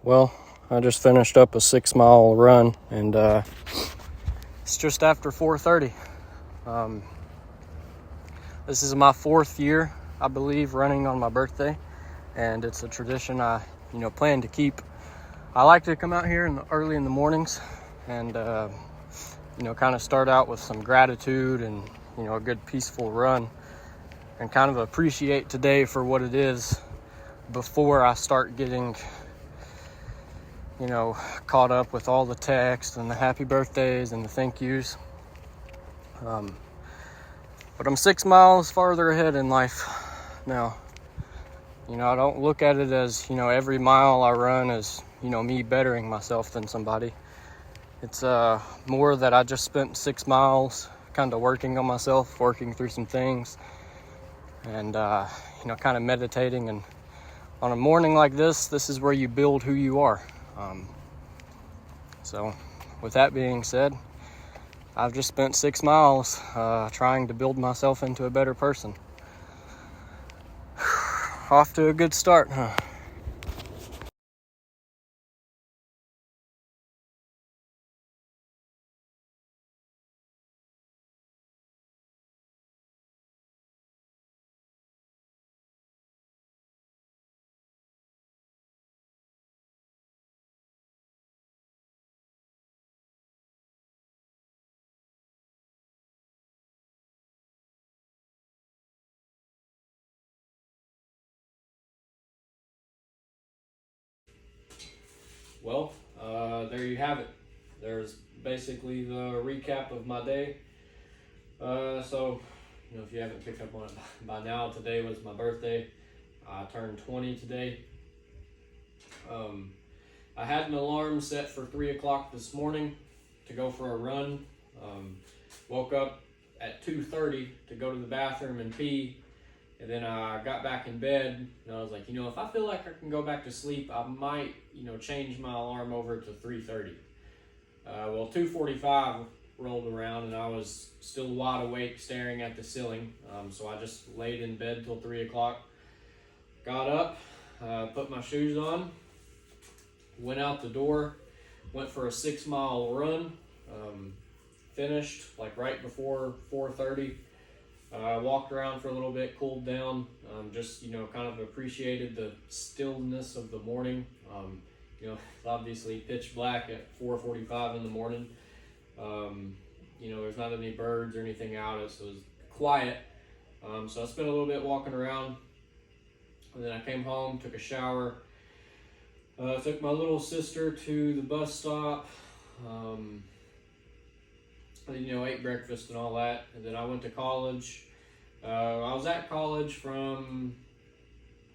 Well, I just finished up a 6-mile run, and it's just after 4:30. This is my 4th year, I believe, running on my birthday, and it's a tradition I, plan to keep. I like to come out here early in the mornings and, kind of start out with some gratitude and, a good peaceful run, and kind of appreciate today for what it is before I start getting caught up with all the text and the happy birthdays and the thank yous. But I'm 6 miles farther ahead in life now. I don't look at it as, every mile I run is, me bettering myself than somebody. It's more that I just spent 6 miles kind of working on myself, working through some things, and, kind of meditating. And on a morning like this is where you build who you are. So with that being said, I've just spent 6 miles trying to build myself into a better person. Off to a good start, huh? Well, there you have it. There's basically the recap of my day. So, if you haven't picked up on it by now, today was my birthday. I turned 20 today. I had an alarm set for 3 o'clock this morning to go for a run. Woke up at 2:30 to go to the bathroom and pee. And then I got back in bed, and I was like, if I feel like I can go back to sleep, I might, change my alarm over to 3:30. Well, 2:45 rolled around, and I was still wide awake, staring at the ceiling. So I just laid in bed till 3 o'clock. Got up, put my shoes on, went out the door, went for a 6-mile run. Finished like right before 4:30. Walked around for a little bit, cooled down, just, kind of appreciated the stillness of the morning. It's obviously pitch black at 4:45 in the morning. There's not any birds or anything out, so it was quiet. So I spent a little bit walking around, and then I came home, took a shower, took my little sister to the bus stop, ate breakfast and all that, and then I went to college. I was at college from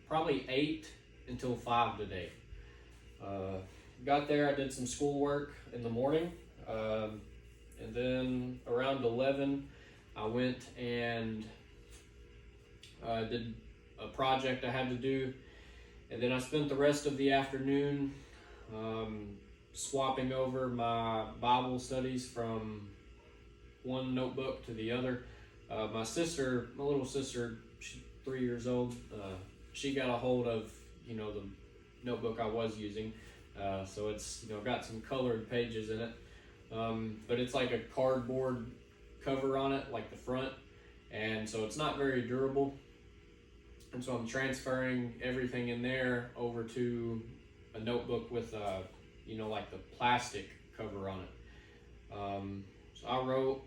probably 8 until 5 today. Got there, I did some schoolwork in the morning, and then around 11, I went and did a project I had to do, and then I spent the rest of the afternoon swapping over my Bible studies from one notebook to the other. My little sister, she's 3 years old, she got a hold of, the notebook I was using. So it's, got some colored pages in it. But it's like a cardboard cover on it, like the front. And so it's not very durable. And so I'm transferring everything in there over to a notebook with, like the plastic cover on it. So I wrote,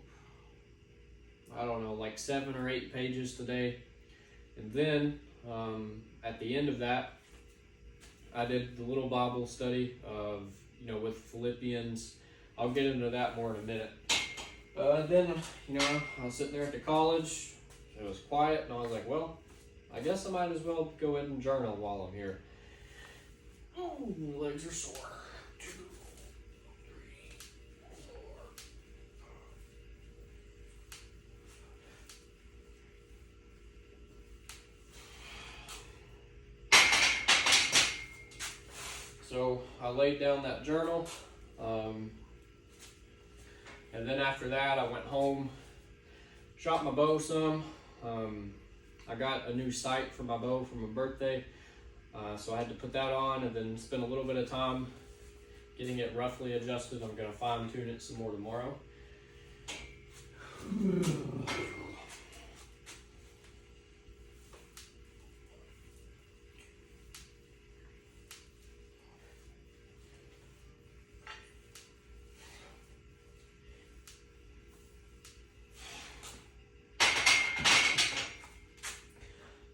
like 7 or 8 pages today. And then at the end of that, I did the little Bible study of, with Philippians. I'll get into that more in a minute. Then, I was sitting there at the college. It was quiet, and I was like, well, I guess I might as well go ahead and journal while I'm here. Oh, legs are sore. 2, 3, 4. So I laid down that journal, and then after that I went home, shot my bow some. I got a new sight for my bow for my birthday. So I had to put that on and then spend a little bit of time getting it roughly adjusted. I'm going to fine tune it some more tomorrow.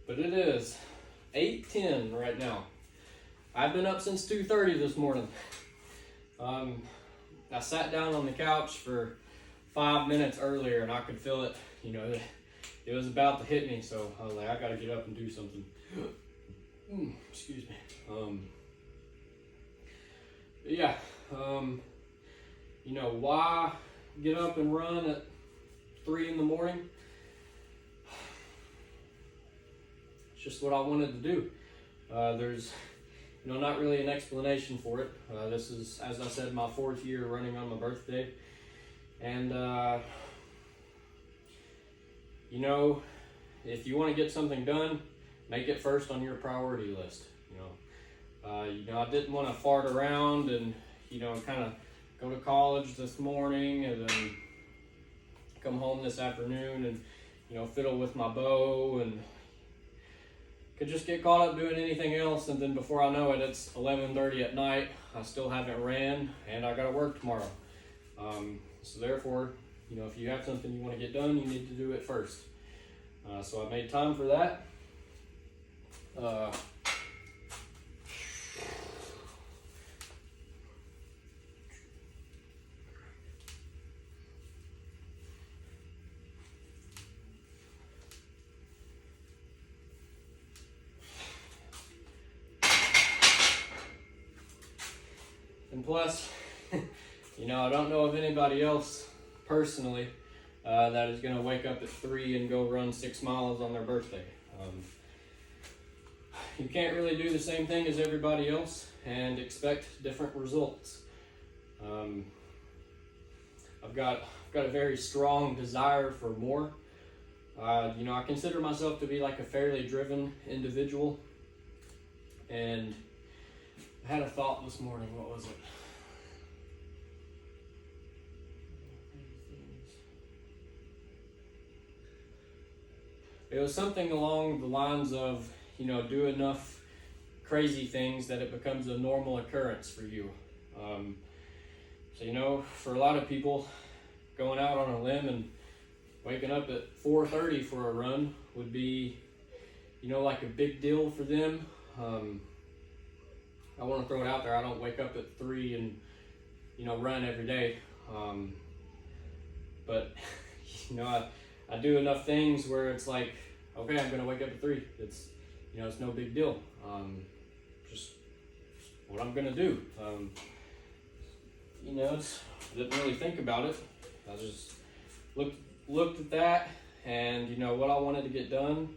But it is 8:10 right now. I've been up since 2:30 this morning. I sat down on the couch for 5 minutes earlier and I could feel it, it was about to hit me, so I was like, I gotta get up and do something. Excuse me. Yeah, why get up and run at 3 in the morning? It's just what I wanted to do. There's not really an explanation for it. This is, as I said, my 4th year running on my birthday. And, if you want to get something done, make it first on your priority list. I didn't want to fart around and, kind of go to college this morning and then come home this afternoon and, fiddle with my bow and could just get caught up doing anything else, and then before I know it, it's 11:30 at night. I still haven't ran, and I got to work tomorrow. So therefore, if you have something you want to get done, you need to do it first. So I made time for that. And plus, I don't know of anybody else personally that is going to wake up at 3 and go run 6 miles on their birthday. You can't really do the same thing as everybody else and expect different results. I've got a very strong desire for more. I consider myself to be like a fairly driven individual, and I had a thought this morning. What was it? It was something along the lines of, do enough crazy things that it becomes a normal occurrence for you. So, for a lot of people, going out on a limb and waking up at 4:30 for a run would be, like a big deal for them. I want to throw it out there. I don't wake up at 3 and, run every day. But, I do enough things where it's like, okay, I'm going to wake up at 3. It's, it's no big deal. Just what I'm going to do. I didn't really think about it. I just looked at that and, what I wanted to get done.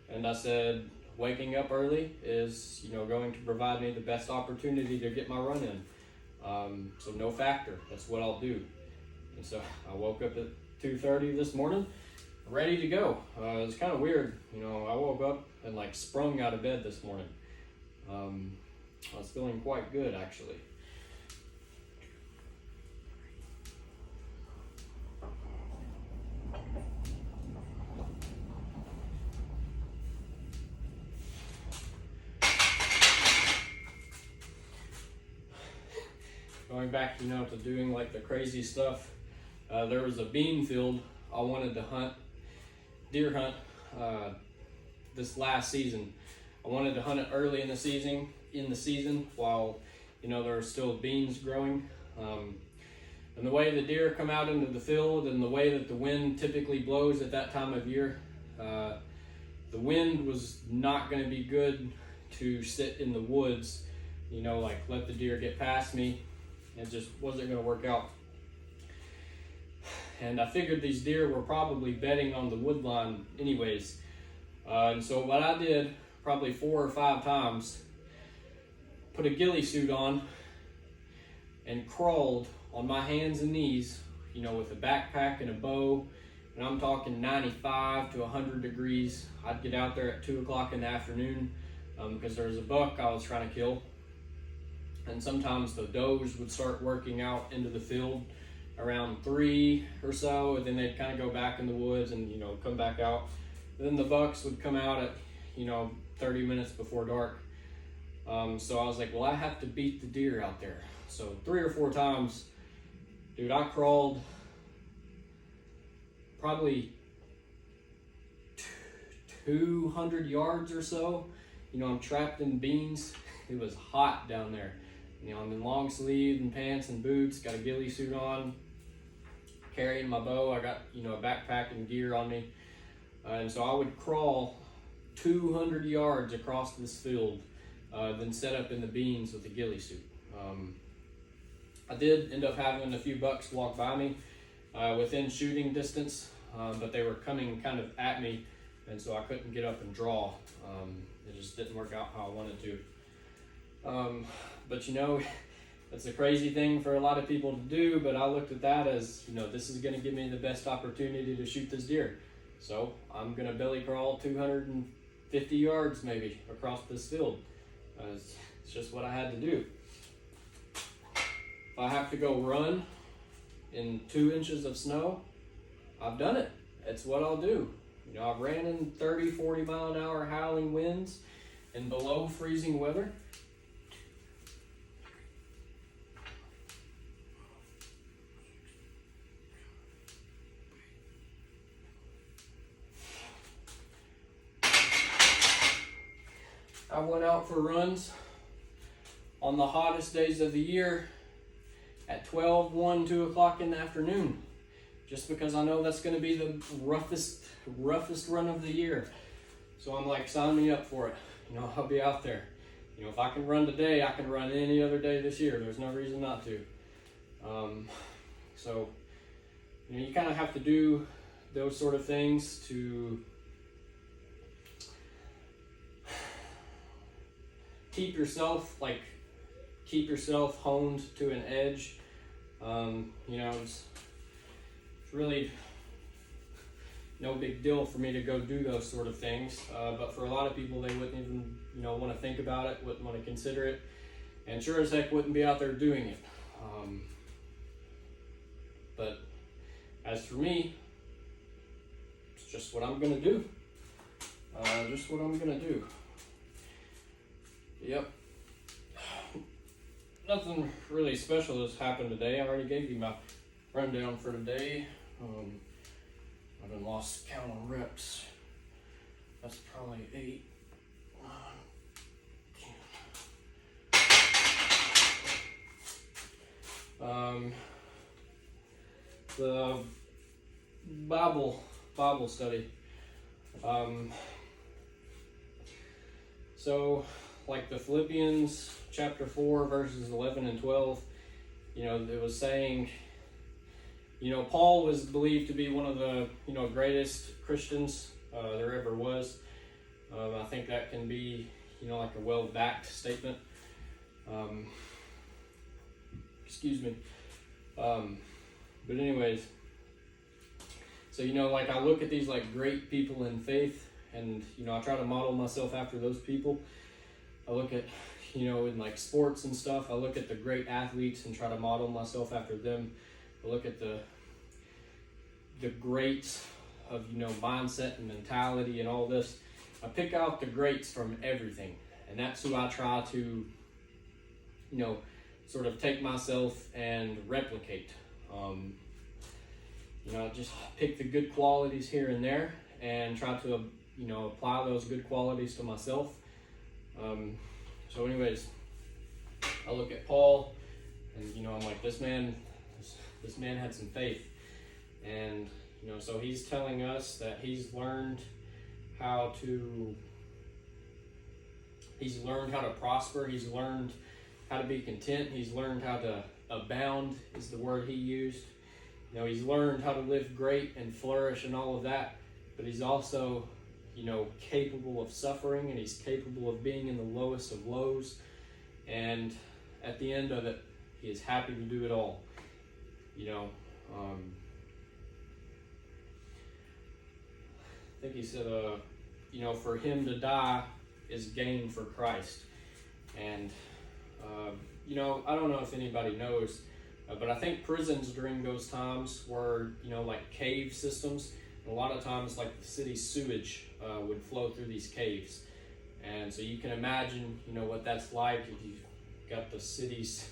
And I said, waking up early is, going to provide me the best opportunity to get my run in. So no factor. That's what I'll do. And so I woke up at 2:30 this morning, ready to go. It was kind of weird. I woke up and sprung out of bed this morning. I was feeling quite good, actually. Going back, to doing the crazy stuff. There was a bean field I wanted to deer hunt this last season. I wanted to hunt it early in the season while there are still beans growing. And the way the deer come out into the field and the way that the wind typically blows at that time of year, the wind was not going to be good to sit in the woods, let the deer get past me. It just wasn't going to work out. And I figured these deer were probably bedding on the wood line anyways. And so what I did, probably 4 or 5 times, put a ghillie suit on and crawled on my hands and knees, with a backpack and a bow. And I'm talking 95 to 100 degrees. I'd get out there at 2 o'clock in the afternoon, because there was a buck I was trying to kill, and sometimes the does would start working out into the field around 3 or so, and then they'd kind of go back in the woods and come back out. And then the bucks would come out at 30 minutes before dark. So I was like, well, I have to beat the deer out there. So 3 or 4 times, dude, I crawled probably 200 yards or so. I'm trapped in beans. It was hot down there. I'm in long sleeve and pants and boots, got a ghillie suit on, carrying my bow. I got, a backpack and gear on me. And so I would crawl 200 yards across this field, then set up in the beans with the ghillie suit. I did end up having a few bucks walk by me within shooting distance, but they were coming kind of at me, and so I couldn't get up and draw. It just didn't work out how I wanted to. But it's a crazy thing for a lot of people to do, but I looked at that as, this is going to give me the best opportunity to shoot this deer. So I'm going to belly crawl 250 yards maybe across this field. It's just what I had to do. If I have to go run in 2 inches of snow, I've done it. It's what I'll do. I've ran in 30, 40 mile an hour howling winds and below freezing weather. I went out for runs on the hottest days of the year at 12, 1, 2 o'clock in the afternoon, just because I know that's going to be the roughest run of the year. So I'm like, sign me up for it. I'll be out there. If I can run today, I can run any other day this year. There's no reason not to. So you kind of have to do those sort of things to keep yourself honed to an edge. It's really no big deal for me to go do those sort of things. But for a lot of people, they wouldn't even, want to think about it, wouldn't want to consider it, and sure as heck wouldn't be out there doing it. But as for me, it's just what I'm gonna do. Yep. Nothing really special has happened today. I already gave you my rundown for today. I've been lost count on reps. That's probably 8, 9, 10. The Bible study. So like the Philippians chapter 4 verses 11 and 12, it was saying, Paul was believed to be one of the, greatest Christians there ever was. I think that can be, like a well-backed statement. Excuse me. But anyways, so, like I look at these like great people in faith, and, I try to model myself after those people. I look at, in like sports and stuff, I look at the great athletes and try to model myself after them. I look at the greats of, mindset and mentality and all this. I pick out the greats from everything, and that's who I try to, sort of take myself and replicate. I just pick the good qualities here and there and try to, apply those good qualities to myself. So anyways, I look at Paul, and, I'm like, this man had some faith. And, so he's telling us that he's learned how to prosper. He's learned how to be content. He's learned how to abound is the word he used. He's learned how to live great and flourish and all of that, but he's also, capable of suffering, and he's capable of being in the lowest of lows. And at the end of it, he is happy to do it all. I think he said, for him to die is gain for Christ. And I don't know if anybody knows, but I think prisons during those times were, like cave systems. And a lot of times, like the city's sewage would flow through these caves. And so you can imagine, what that's like if you've got the city's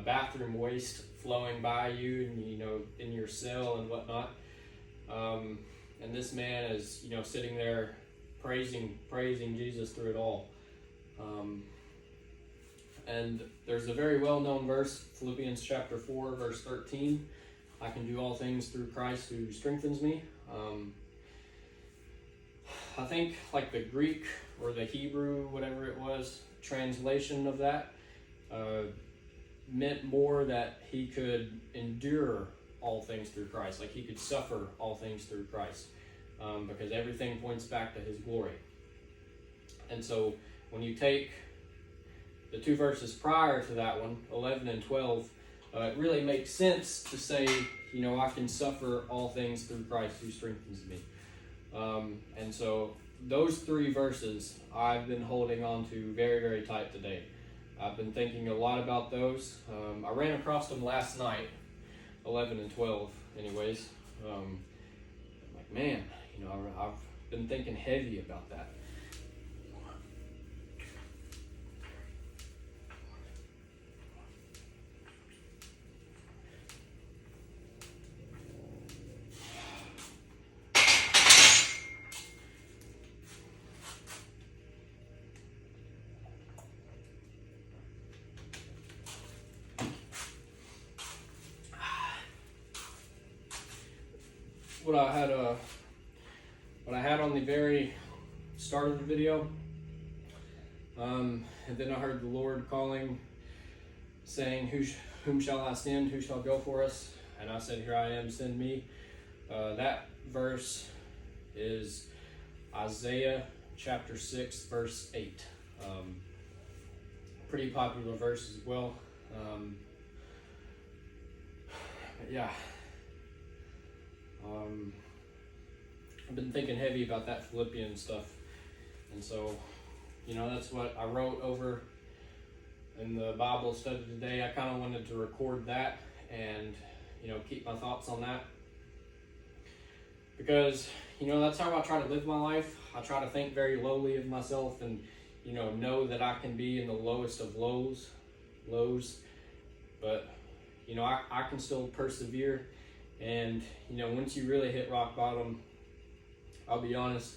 bathroom waste flowing by you and, in your cell and whatnot. And this man is, sitting there praising Jesus through it all. And there's a very well-known verse, Philippians chapter 4, verse 13. I can do all things through Christ who strengthens me. I think like the Greek or the Hebrew, whatever it was, translation of that meant more that he could endure all things through Christ, like he could suffer all things through Christ, because everything points back to his glory. And so when you take the two verses prior to that one, 11 and 12, it really makes sense to say, I can suffer all things through Christ who strengthens me. And so those three verses I've been holding on to very, very tight today. I've been thinking a lot about those. I ran across them last night, 11 and 12 anyways. I'm like, man, I've been thinking heavy about that. What I had on the very start of the video, and then I heard the Lord calling, saying, whom shall I send? Who shall go for us? And I said, here I am, send me. That verse is Isaiah chapter 6, verse 8. Pretty popular verse as well. Yeah. I've been thinking heavy about that Philippians stuff, and so that's what I wrote over in the Bible study today. I kind of wanted to record that and keep my thoughts on that, because that's how I try to live my life. I try to think very lowly of myself, and know that I can be in the lowest of lows, but I can still persevere. And once you really hit rock bottom, I'll be honest,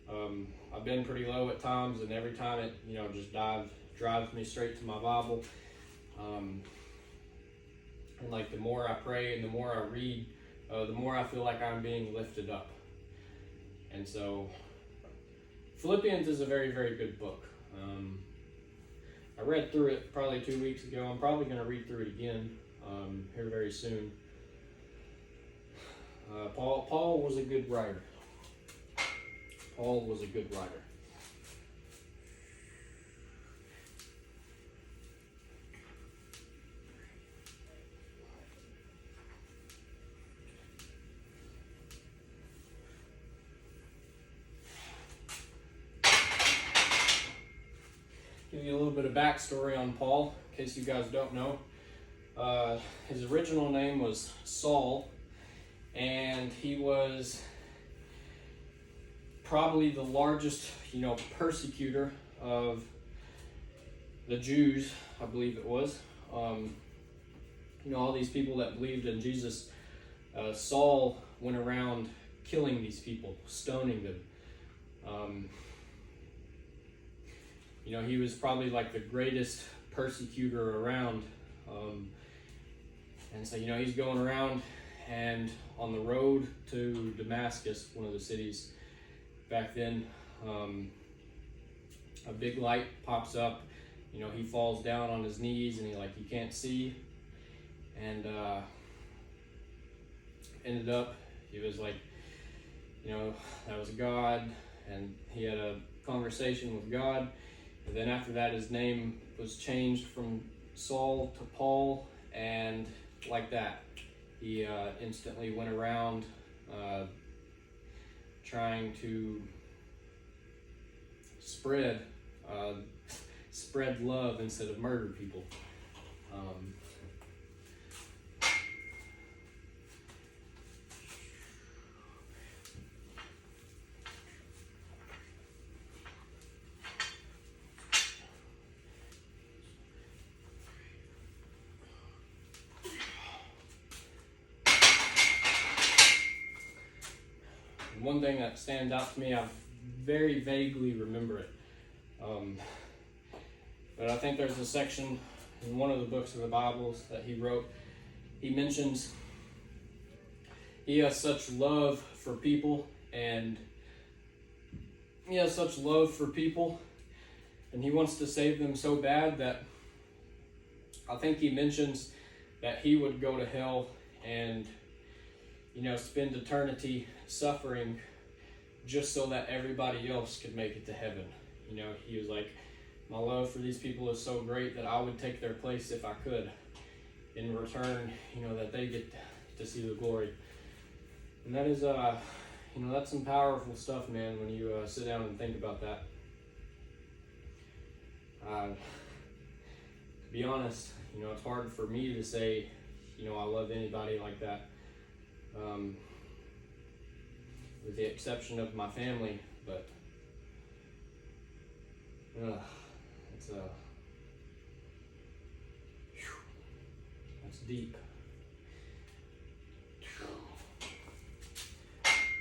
I've been pretty low at times, and every time it just drives me straight to my Bible. And like the more I pray and the more I read, the more I feel like I'm being lifted up. And so Philippians is a very, very good book. I read through it probably 2 weeks ago. I'm probably going to read through it again here very soon. Paul was a good writer. Paul was a good writer. Give you a little bit of backstory on Paul, in case you guys don't know. His original name was Saul, and he was probably the largest, persecutor of the Jews, I believe it was. All these people that believed in Jesus. Saul went around killing these people, stoning them. He was probably like the greatest persecutor around. And so, he's going around, and on the road to Damascus, one of the cities back then, a big light pops up. He falls down on his knees, and he can't see. And ended up, he was like, that was God, and he had a conversation with God. And then after that, his name was changed from Saul to Paul, and like that, he instantly went around trying to spread spread love instead of murder people. Um, One thing that stands out to me, I very vaguely remember it, but I think there's a section in one of the books of the Bibles that he wrote. He mentions he has such love for people, and he wants to save them so bad that I think he mentions that he would go to hell and spend eternity suffering just so that everybody else could make it to heaven. He was like, my love for these people is so great that I would take their place if I could. In return, that they get to see the glory. And that is, that's some powerful stuff, man, when you sit down and think about that. To be honest, it's hard for me to say, I love anybody like that. With the exception of my family, but that's deep.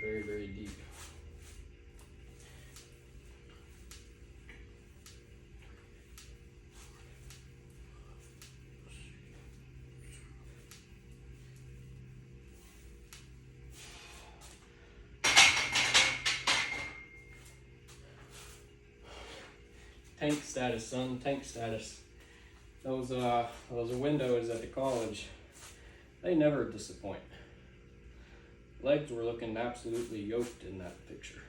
Very, very deep. Tank status, son. Tank status. Those windows at the college, they never disappoint. Legs were looking absolutely yoked in that picture.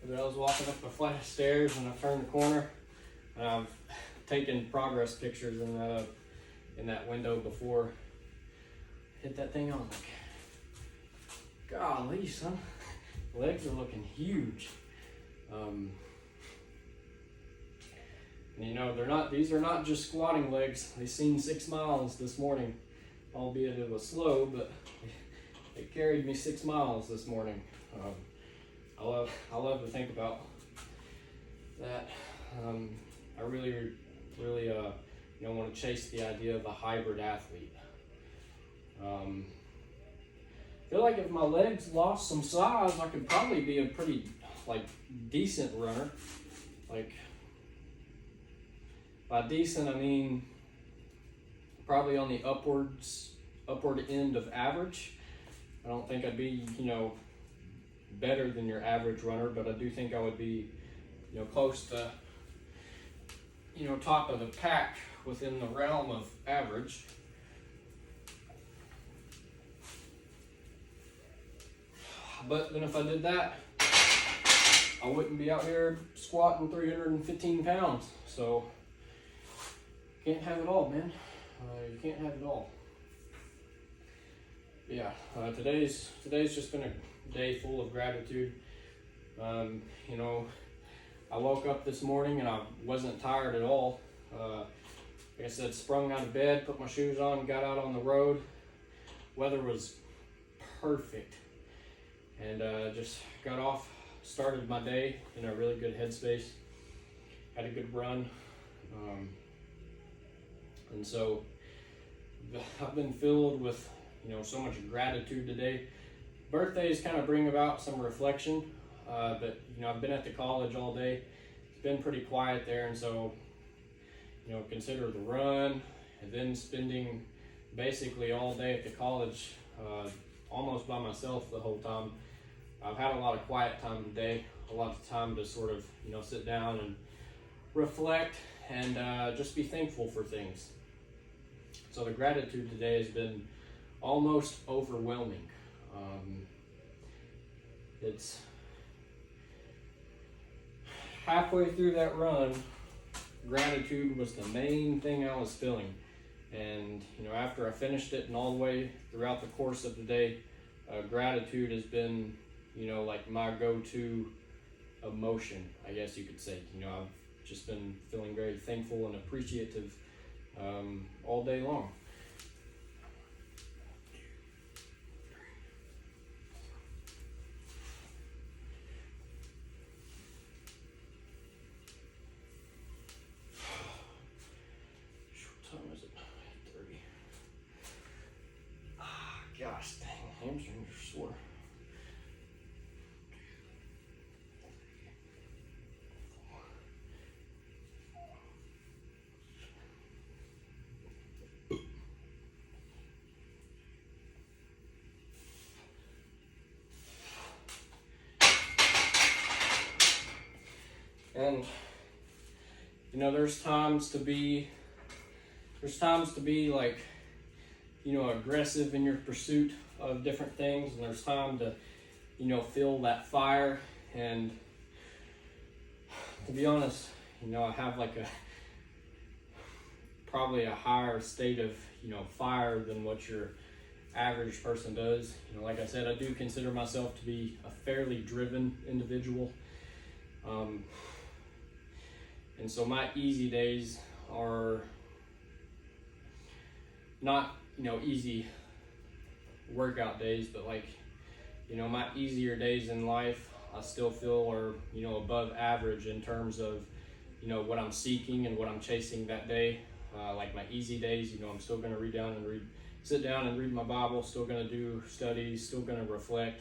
But I was walking up a flight of stairs and I turned the corner, and I've taken progress pictures in that window before. Hit that thing on, like, golly, son, legs are looking huge. And these are not just squatting legs. They seen 6 miles this morning, albeit it was slow, but it carried me 6 miles this morning. I love to think about that. I really want to chase the idea of a hybrid athlete. I feel like if my legs lost some size, I could probably be a pretty decent runner. Like, by decent I mean probably on the upward end of average. I don't think I'd be better than your average runner, but I do think I would be close to top of the pack within the realm of average. But then if I did that, I wouldn't be out here squatting 315 pounds. So, can't have it all, man. You can't have it all. Yeah, today's just been a day full of gratitude. I woke up this morning and I wasn't tired at all. Like I said, sprung out of bed, put my shoes on, got out on the road. Weather was perfect. And just got off, started my day in a really good headspace. Had a good run. And so I've been filled with, so much gratitude today. Birthdays kind of bring about some reflection, but I've been at the college all day. It's been pretty quiet there, and so consider the run and then spending basically all day at the college, almost by myself the whole time. I've had a lot of quiet time today, a lot of time to sort of sit down and reflect and just be thankful for things. So the gratitude today has been almost overwhelming. It's halfway through that run, gratitude was the main thing I was feeling. And after I finished it and all the way throughout the course of the day, gratitude has been like my go-to emotion, I guess you could say. I've just been feeling very thankful and appreciative all day long. What time is it? 8:30. Gosh dang, hamstrings are sore. And there's times to be like aggressive in your pursuit of different things, and there's time to feel that fire. And to be honest, I have like probably a higher state of fire than what your average person does. Like I said, I do consider myself to be a fairly driven individual. And so my easy days are not, easy workout days, but like, my easier days in life, I still feel are, above average in terms of, what I'm seeking and what I'm chasing that day. Like my easy days, I'm still going to sit down and read my Bible, still going to do studies, still going to reflect,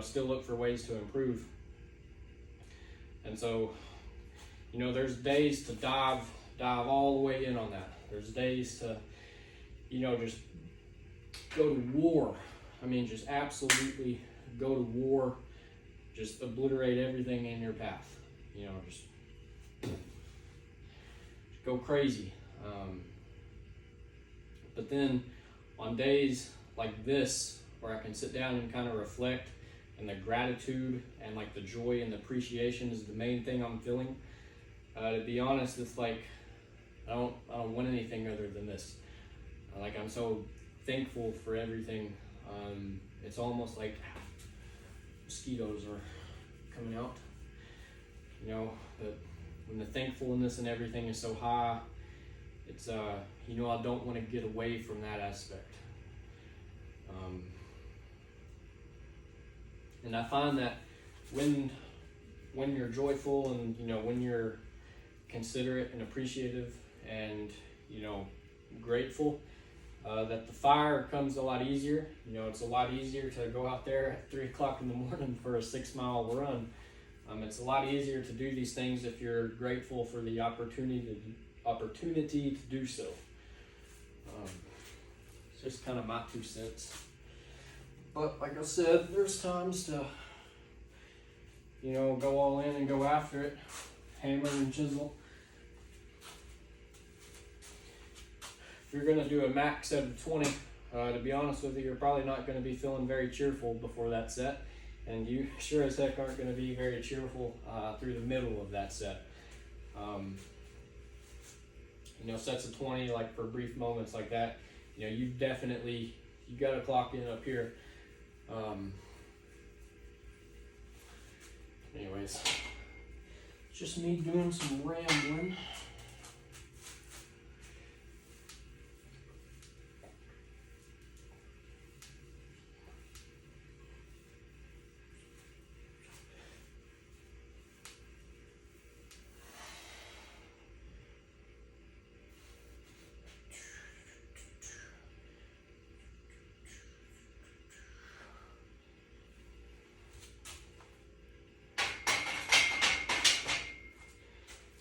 still look for ways to improve. And so, there's days to dive all the way in on that. There's days to, just go to war. I mean, just absolutely go to war, just obliterate everything in your path. Just go crazy. But then on days like this, where I can sit down and kind of reflect, and the gratitude and like the joy and the appreciation is the main thing I'm feeling. To be honest, it's like I don't want anything other than this. Like I'm so thankful for everything. It's almost like mosquitoes are coming out. But when the thankfulness and everything is so high, it's I don't want to get away from that aspect. And I find that when you're joyful and when you're considerate and appreciative and grateful, that the fire comes a lot easier. It's a lot easier to go out there at 3 o'clock in the morning for a 6-mile run. It's a lot easier to do these things if you're grateful for the opportunity to do so. It's just kind of my 2 cents. But like I said, there's times to, go all in and go after it, hammer and chisel. If you're going to do a max set of 20, to be honest with you, you're probably not going to be feeling very cheerful before that set. And you sure as heck aren't going to be very cheerful through the middle of that set. Sets of 20, like for brief moments like that, you got to clock in up here. Anyways, it's just me doing some rambling.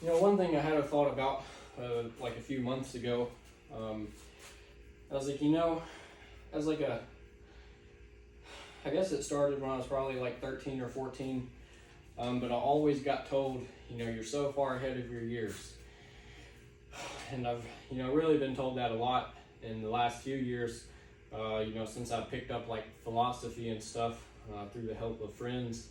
One thing I had a thought about like a few months ago, I was like, I guess it started when I was probably like 13 or 14, but I always got told, you're so far ahead of your years. And I've, really been told that a lot in the last few years, since I picked up like philosophy and stuff through the help of friends.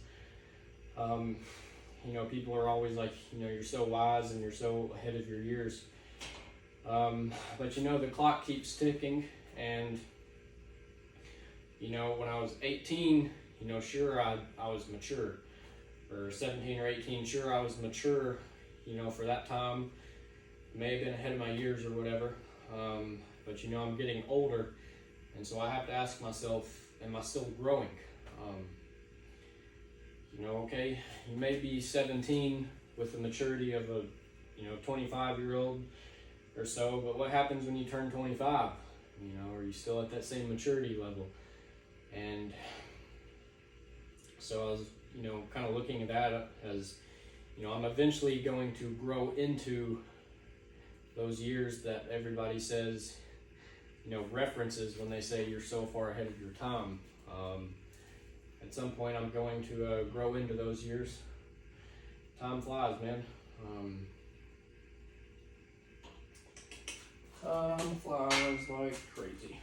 people are always like, you're so wise and you're so ahead of your years. But the clock keeps ticking, and when I was 18, sure, I was mature, or 17 or 18, sure, I was mature, for that time. May have been ahead of my years or whatever. But I'm getting older, and so I have to ask myself, am I still growing? Okay, you may be 17 with the maturity of a 25-year-old or so, but what happens when you turn 25? Are you still at that same maturity level? And so I was kind of looking at that as I'm eventually going to grow into those years that everybody says references when they say you're so far ahead of your time. At some point I'm going to grow into those years. Time flies, man. Time flies like crazy.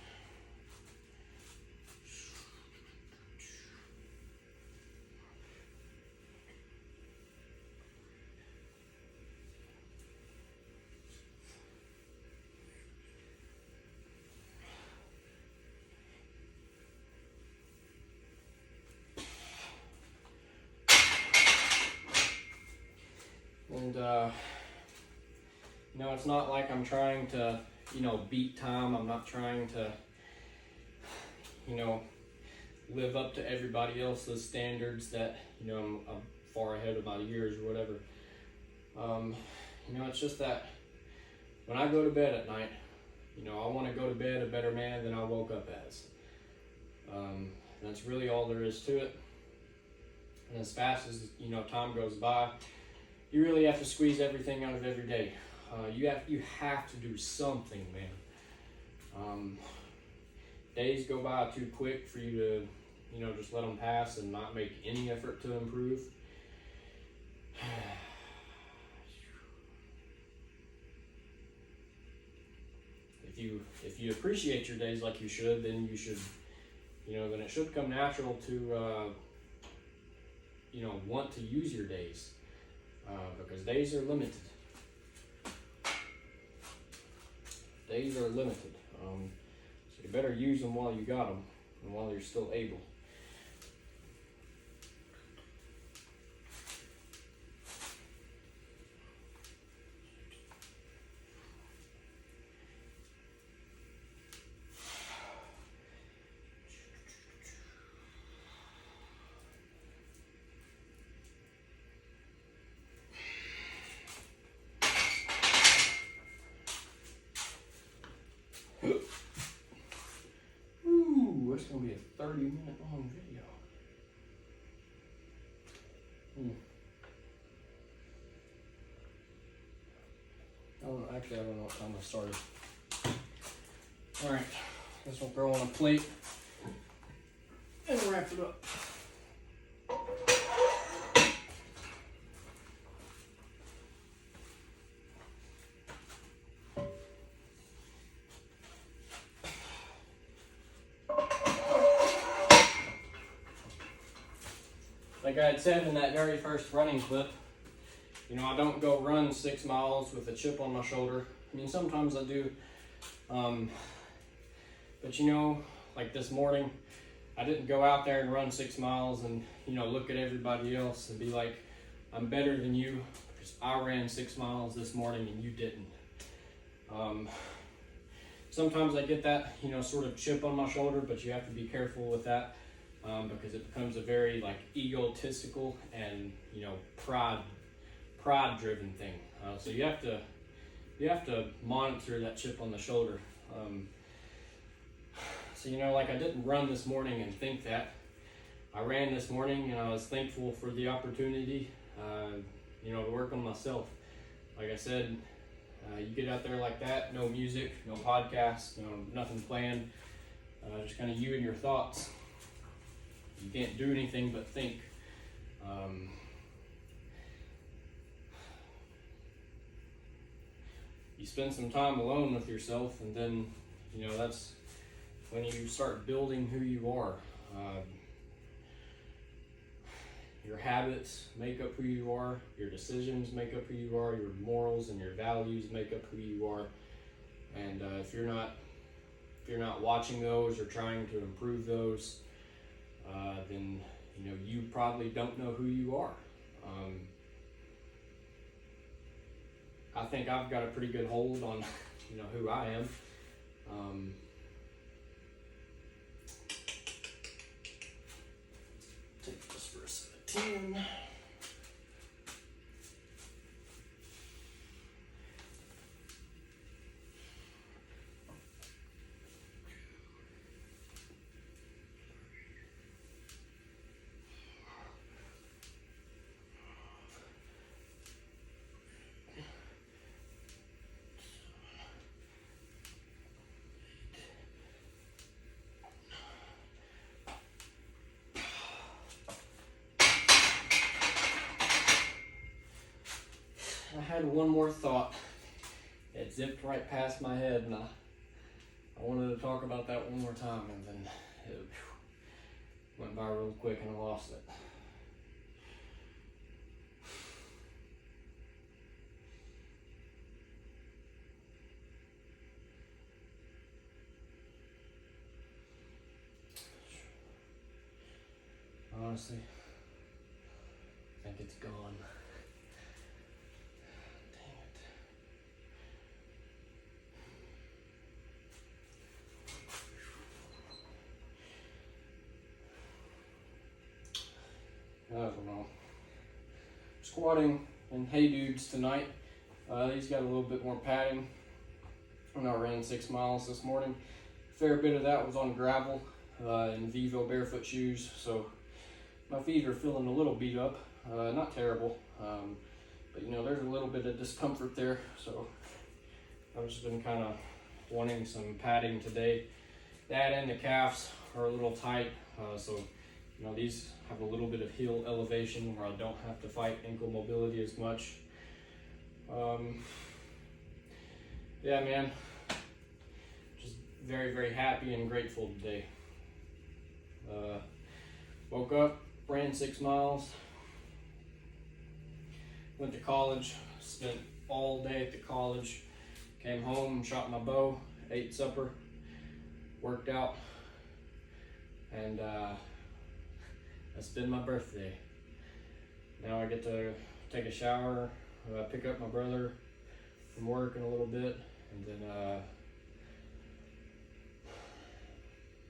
And it's not like I'm trying to beat time. I'm not trying to live up to everybody else's standards that I'm far ahead of my years or whatever. It's just that when I go to bed at night, I want to go to bed a better man than I woke up as. That's really all there is to it. And as fast as time goes by, you really have to squeeze everything out of every day. You have to do something, man. Days go by too quick for you to just let them pass and not make any effort to improve. If you appreciate your days like you should, then you should then it should come natural to want to use your days. Because days are limited. Days are limited. So you better use them while you got them and while you're still able. Ooh, it's going to be a 30-minute long video. I don't know what time I started. Alright, guess we'll throw on a plate and wrap it up. Like I had said in that very first running clip, I don't go run 6 miles with a chip on my shoulder. I mean, sometimes I do. But like this morning, I didn't go out there and run 6 miles and, look at everybody else and be like, I'm better than you because I ran 6 miles this morning and you didn't. Sometimes I get that, sort of chip on my shoulder, but you have to be careful with that. Because it becomes a very egotistical and pride driven thing. So you have to monitor that chip on the shoulder. So I didn't run this morning and think that. I ran this morning and I was thankful for the opportunity to work on myself. Like I said, you get out there like that, no music, no podcast, nothing planned, just kind of you and your thoughts. You can't do anything but think. You spend some time alone with yourself, and then, that's when you start building who you are. Your habits make up who you are. Your decisions make up who you are. Your morals and your values make up who you are. And if you're not watching those or trying to improve those, then you probably don't know who you are. I think I've got a pretty good hold on who I am. Take this for a set of 10. I had one more thought. It zipped right past my head, and I wanted to talk about that one more time, and then it went by real quick and I lost it. Honestly, I think it's gone. I don't know. Squatting in Hey Dudes tonight. These got a little bit more padding. I ran 6 miles this morning. A fair bit of that was on gravel in Vivo barefoot shoes, so my feet are feeling a little beat up. Not terrible, but there's a little bit of discomfort there, so I've just been kind of wanting some padding today. That and the calves are a little tight, so these have a little bit of heel elevation where I don't have to fight ankle mobility as much. Yeah, man, just very, very happy and grateful today. Woke up, ran 6 miles, went to college, spent all day at the college, came home, shot my bow, ate supper, worked out, and it's been my birthday. Now I get to take a shower, pick up my brother from work in a little bit, and then I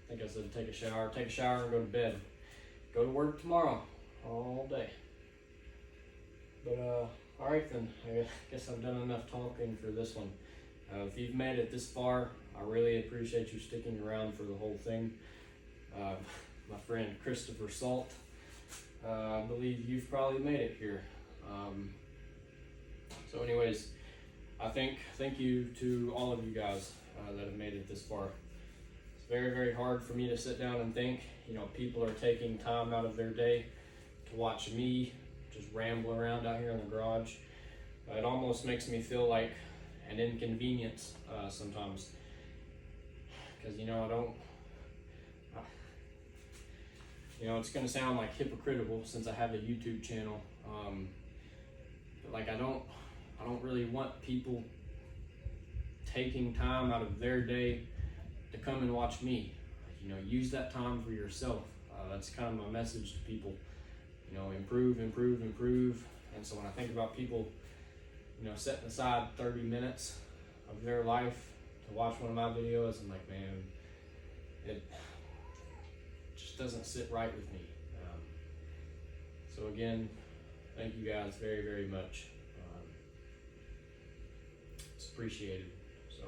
think I said take a shower and go to bed. Go to work tomorrow, all day. But all right then, I guess I've done enough talking for this one. If you've made it this far, I really appreciate you sticking around for the whole thing. My friend Christopher Salt, I believe you've probably made it here. So anyways, thank you to all of you guys that have made it this far. It's very, very hard for me to sit down and think, people are taking time out of their day to watch me just ramble around out here in the garage. It almost makes me feel like an inconvenience sometimes, because it's going to sound like hypocritical since I have a YouTube channel, but like I don't really want people taking time out of their day to come and watch me. Use that time for yourself. That's kind of my message to people. Improve. And so when I think about people, setting aside 30 minutes of their life to watch one of my videos, I'm like, man, it just doesn't sit right with me. So again, thank you guys very, very much. It's appreciated. So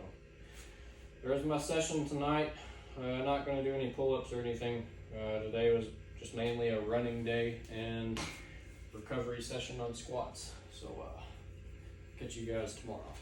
there's my session tonight. Not going to do any pull-ups or anything. Today was just mainly a running day and recovery session on squats. So catch you guys tomorrow.